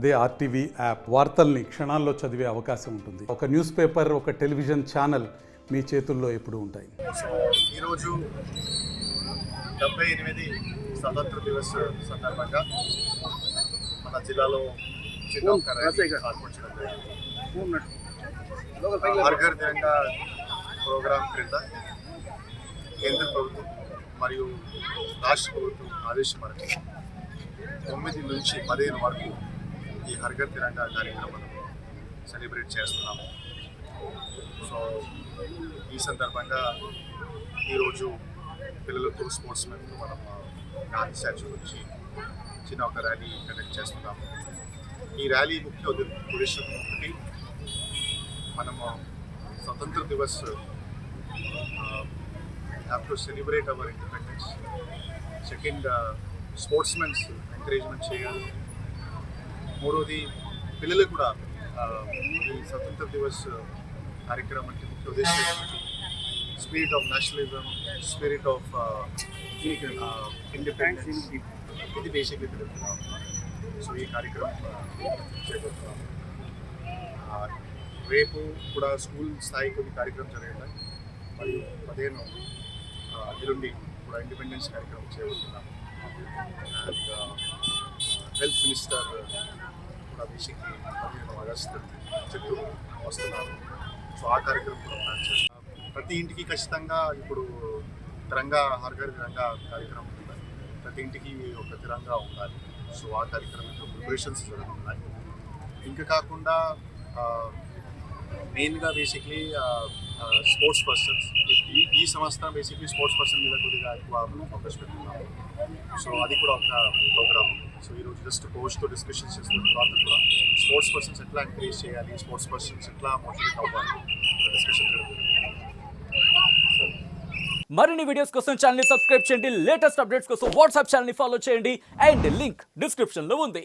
అదే RTV app వార్తల్ని క్షణాల్లో చదివే అవకాశం ఉంటుంది. ఒక న్యూస్ పేపర్, ఒక టెలివిజన్ ఛానల్ మీ చేతుల్లో ఎప్పుడూ ఉంటాయి. ఈరోజు 78 స్వతంత్ర దివస్ సందర్భంగా మన జిల్లాలో చిన్న ఒక ర్యాలీ ఏర్పరచడం జరిగింది. హర్ ఘర్ తిరంగా ప్రోగ్రాం క్రింద కేంద్ర ప్రభుత్వం మరియు రాష్ట్ర ప్రభుత్వం ఆదేశం మేరకు 9 నుంచి 15 వరకు ఈ హర్ ఘర్ తిరంగా కార్యక్రమం సెలబ్రేట్ చేస్తున్నాము. సో ఈ సందర్భంగా ఈరోజు పిల్లలతో స్పోర్ట్స్ మెన్తో మనం గాంధీ స్టాచ్యూ నుంచి చిన్న ఒక ర్యాలీ కండక్ట్ చేస్తున్నాము. ఈ ర్యాలీ ముఖ్య ఉద్దేశం ఒకటి, మనము స్వతంత్ర దివస్ have to celebrate our independence. Second, sportsmen's encouragement చేయాలి. మూడోది, పిల్లలు కూడా ఈ స్వతంత్ర దివస్ కార్యక్రమానికి ముఖ్య ఉద్దేశం spirit of nationalism, spirit of independence, ఇది బేసిక్లీ తెలుపుతున్నాం. సో ఈ కార్యక్రమం చేపడుతున్నాం. రేపు కూడా స్కూల్ స్థాయి కొన్ని కార్యక్రమం జరగడం మరియు 15 ఎల్లుండి కూడా ఇండిపెండెన్స్ కార్యక్రమం చేపడుతున్నాం. అండ్ హెల్త్ మినిస్టర్ కూడా బేసిక్లీ 15 ఆగస్టు చిత్తూరు వస్తున్నారు. సో ఆ కార్యక్రమం కూడా ప్లాన్ చేస్తాం. ప్రతి ఇంటికి ఖచ్చితంగా ఇప్పుడు తిరంగా, హర్ ఘర్ తిరంగా కార్యక్రమం ఉంది. ప్రతి ఇంటికి ఒక తిరంగా ఉండాలి. సో ఆ కార్యక్రమంలో ప్రిపరేషన్స్ జరుగుతున్నాయి. ఇంకా కాకుండా మెయిన్గా బేసిక్లీ స్పోర్ట్స్ పర్సన్స్ ఈ సంవత్సరం బేసిక్లీ స్పోర్ట్స్ పర్సన్ మీద కొద్దిగా ఎక్కువ ఫోకస్ పెడుతున్నాము. సో అది కూడా ఒక ప్రోగ్రామ్. సో ఈరోజు జస్ట్ కోచ్తో డిస్కషన్ చేస్తున్న తర్వాత కూడా స్పోర్ట్స్ పర్సన్స్ ఎట్లా ఎంకరేజ్ చేయాలి, స్పోర్ట్స్ పర్సన్స్ ఎట్లా మోటివేట్ అవ్వాలి డిస్కషన్ జరుగుతుంది. మరిన్ని వీడియోస్ కోసం ఛానల్ ని సబ్స్క్రైబ్ చేయండి. లేటెస్ట్ అప్డేట్స్ కోసం వాట్సాప్ ఛానల్ ని ఫాలో చేయండి. అండ్ లింక్ డిస్క్రిప్షన్ లో ఉంది.